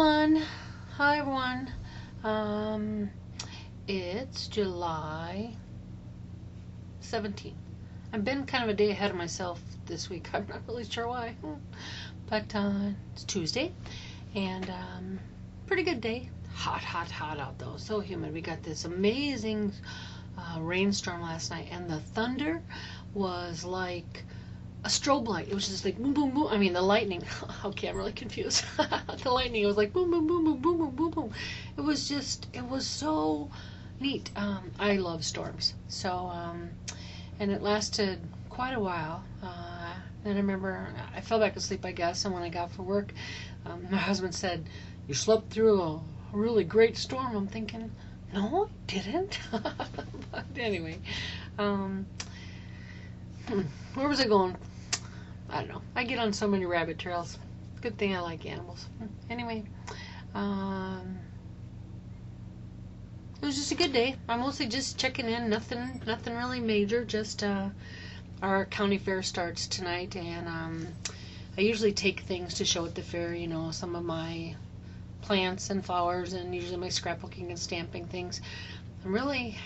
Everyone. Hi everyone. Um, it's July 17th. I've been kind of a day ahead of myself this week. I'm not really sure why, but it's Tuesday, and pretty good day. Hot, hot, hot out though. So humid. We got this amazing rainstorm last night, and the thunder was like a strobe light. It was just like boom, boom, boom. I mean, the lightning. Okay, I'm really confused. The lightning. It was like boom, boom, boom, boom, boom, boom, boom, boom. It was so neat. I love storms. So, and it lasted quite a while. And I remember I fell back asleep, I guess. And when I got for work, my husband said, "You slept through a really great storm." I'm thinking, no, I didn't. But anyway, um, where was I going? I don't know. I get on so many rabbit trails. Good thing I like animals. Anyway, um, it was just a good day. I'm mostly just checking in. Nothing really major. Just our county fair starts tonight, and I usually take things to show at the fair. You know, some of my plants and flowers, and usually my scrapbooking and stamping things. I really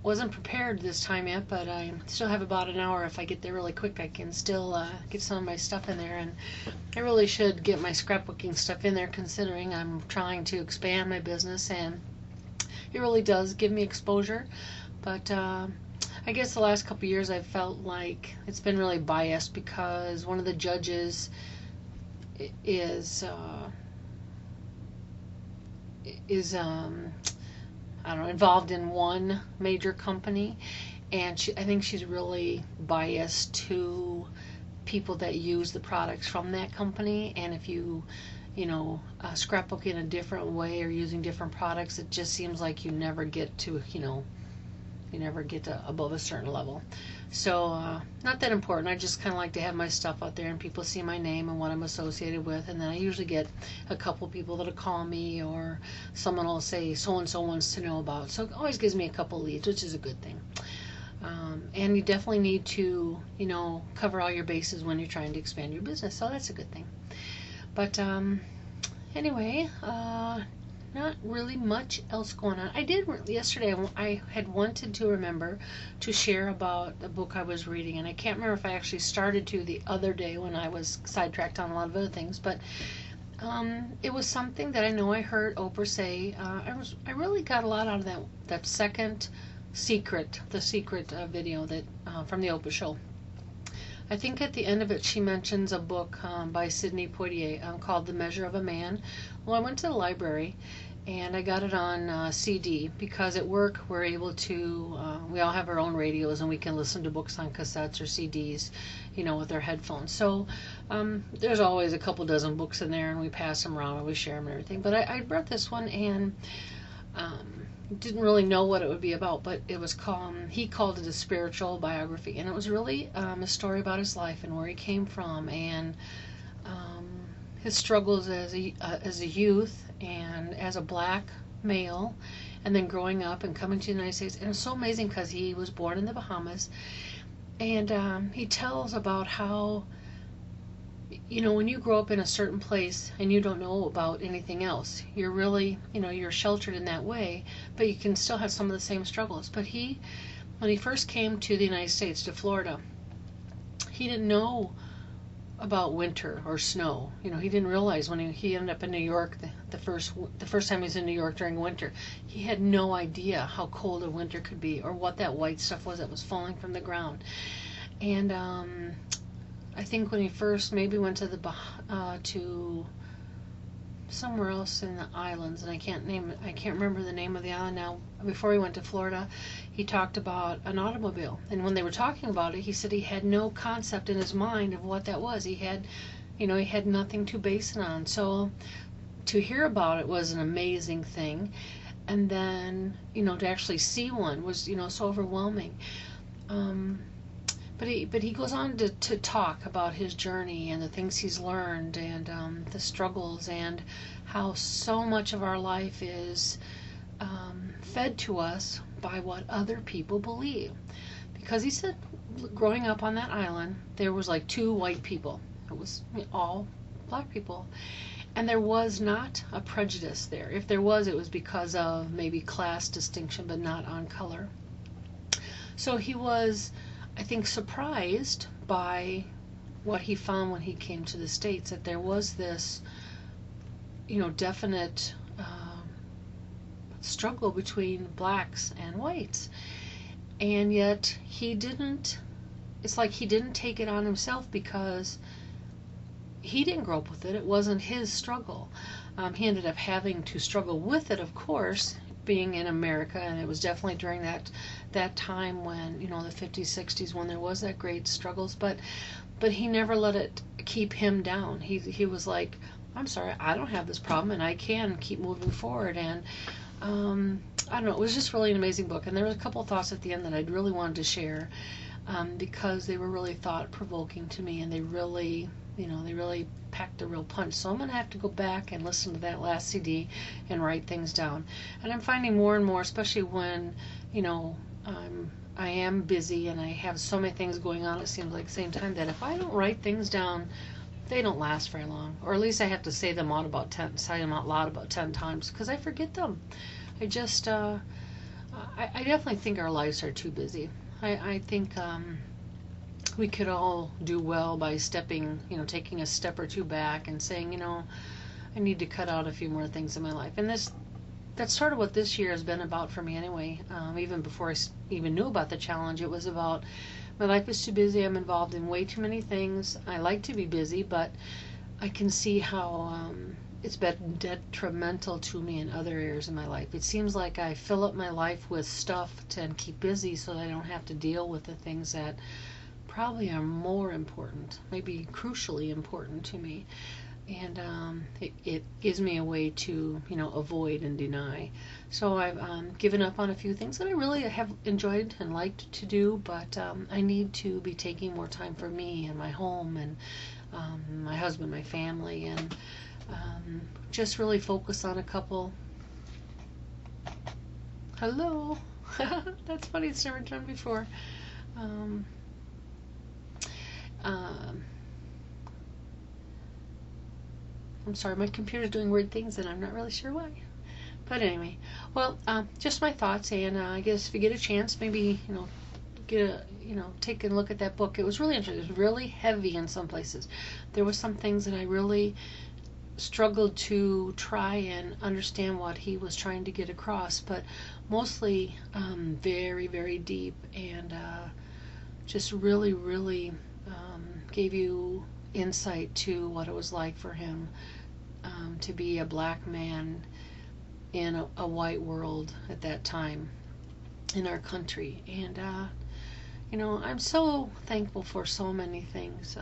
wasn't prepared this time yet, but I still have about an hour. If I get there really quick, I can still get some of my stuff in there, and I really should get my scrapbooking stuff in there, considering I'm trying to expand my business, and it really does give me exposure. But I guess the last couple of years I've felt like it's been really biased because one of the judges is I don't know, involved in one major company, and I think she's really biased to people that use the products from that company. And if scrapbook in a different way or using different products, it just seems like you never get to, above a certain level. So, not that important. I just kind of like to have my stuff out there and people see my name and what I'm associated with. And then I usually get a couple people that'll call me, or someone will say so and so wants to know about. So it always gives me a couple leads, which is a good thing. And you definitely need to, cover all your bases when you're trying to expand your business. So that's a good thing. But anyway, not really much else going on. Yesterday, I had wanted to remember to share about the book I was reading, and I can't remember if I actually started to the other day when I was sidetracked on a lot of other things, but it was something that I know I heard Oprah say. I really got a lot out of that second the secret video that from the Oprah show. I think at the end of it, she mentions a book by Sidney Poitier called The Measure of a Man. Well, I went to the library and I got it on CD because at work we're able to, we all have our own radios and we can listen to books on cassettes or CDs, with our headphones. So there's always a couple dozen books in there, and we pass them around and we share them and everything. But I brought this one, and didn't really know what it would be about, but it was he called it a spiritual biography, and it was really a story about his life and where he came from, and his struggles as a youth and as a black male, and then growing up and coming to the United States. And it's so amazing because he was born in the Bahamas, and he tells about how when you grow up in a certain place and you don't know about anything else, you're really, you're sheltered in that way, but you can still have some of the same struggles. But when he first came to the United States, to Florida, he didn't know about winter or snow. He didn't realize when he ended up in New York, the first time he was in New York during winter, he had no idea how cold a winter could be, or what that white stuff was that was falling from the ground. And I think when he first maybe went to somewhere else in the islands, and I can't remember the name of the island now. Before he went to Florida, he talked about an automobile, and when they were talking about it, he said he had no concept in his mind of what that was. He had nothing to base it on. So to hear about it was an amazing thing, and then to actually see one was so overwhelming. But he goes on to talk about his journey and the things he's learned, and the struggles, and how so much of our life is fed to us by what other people believe. Because he said, growing up on that island, there was like two white people. It was all black people. And there was not a prejudice there. If there was, it was because of maybe class distinction, but not on color. So he was, I think, surprised by what he found when he came to the States, that there was this, definite struggle between blacks and whites. And yet it's like he didn't take it on himself, because he didn't grow up with it. It wasn't his struggle. He ended up having to struggle with it, of course, being in America, and it was definitely during that time when, the 50s, 60s, when there was that great struggles, but he never let it keep him down. He was like, I'm sorry, I don't have this problem, and I can keep moving forward. And I don't know, it was just really an amazing book. And there was a couple of thoughts at the end that I'd really wanted to share, because they were really thought-provoking to me, and they really packed a real punch. So I'm going to have to go back and listen to that last CD and write things down. And I'm finding more and more, especially when, I am busy and I have so many things going on, it seems like, at the same time, that if I don't write things down, they don't last very long. Or at least I have to say them out loud about 10 times, because I forget them. I just, I definitely think our lives are too busy. I think we could all do well by taking a step or two back and saying, I need to cut out a few more things in my life. And that's sort of what this year has been about for me anyway. Even before I even knew about the challenge, it was about, my life is too busy. I'm involved in way too many things. I like to be busy, but I can see how it's been detrimental to me in other areas of my life. It seems like I fill up my life with stuff to keep busy so that I don't have to deal with the things that probably are more important, maybe crucially important to me. And it gives me a way to, avoid and deny. So I've given up on a few things that I really have enjoyed and liked to do, but I need to be taking more time for me and my home and my husband, my family, and just really focus on a couple. Hello. That's funny, it's never done before. I'm sorry, my computer's doing weird things and I'm not really sure why. But anyway, well, just my thoughts, and I guess if you get a chance, maybe, take a look at that book. It was really interesting. It was really heavy in some places. There were some things that I really struggled to try and understand what he was trying to get across, but mostly very, very deep, and just really, really gave you insight to what it was like for him to be a black man in a white world at that time in our country. And I'm so thankful for so many things.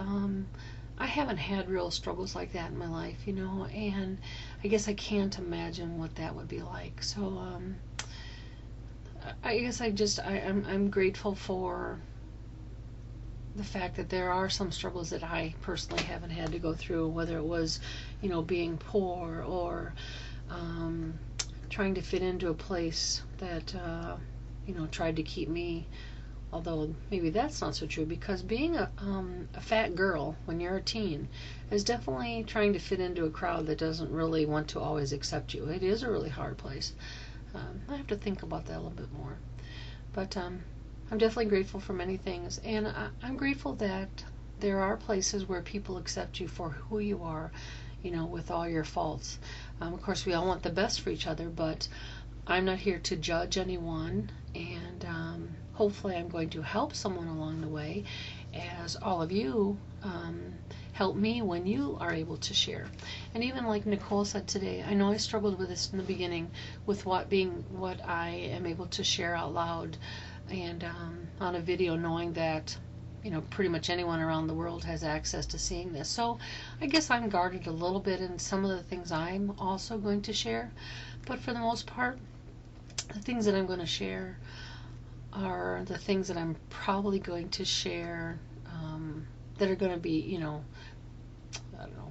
I haven't had real struggles like that in my life, and I guess I can't imagine what that would be like. So I guess I'm grateful for the fact that there are some struggles that I personally haven't had to go through, whether it was, being poor, or trying to fit into a place that, tried to keep me, although maybe that's not so true, because being a fat girl when you're a teen is definitely trying to fit into a crowd that doesn't really want to always accept you. It is a really hard place. I have to think about that a little bit more. But I'm definitely grateful for many things, and I'm grateful that there are places where people accept you for who you are, with all your faults. Of course, we all want the best for each other, but I'm not here to judge anyone, and hopefully I'm going to help someone along the way, as all of you help me when you are able to share. And even like Nicole said today, I know I struggled with this in the beginning, with what I am able to share out loud and on a video, knowing that pretty much anyone around the world has access to seeing this. So I guess I'm guarded a little bit in some of the things I'm also going to share, but for the most part, the things that I'm going to share are the things that I'm probably going to share that are going to be, I don't know,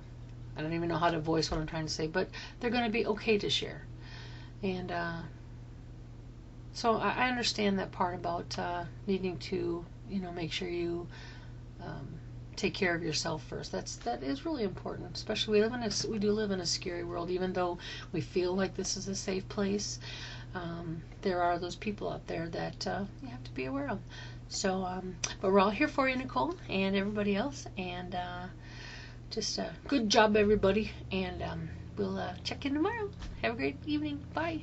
I don't even know how to voice what I'm trying to say, but they're going to be okay to share. And so I understand that part about needing to, make sure you take care of yourself first. That is really important. Especially we do live in a scary world. Even though we feel like this is a safe place, there are those people out there that you have to be aware of. So, but we're all here for you, Nicole, and everybody else. And just good job, everybody. And we'll check in tomorrow. Have a great evening. Bye.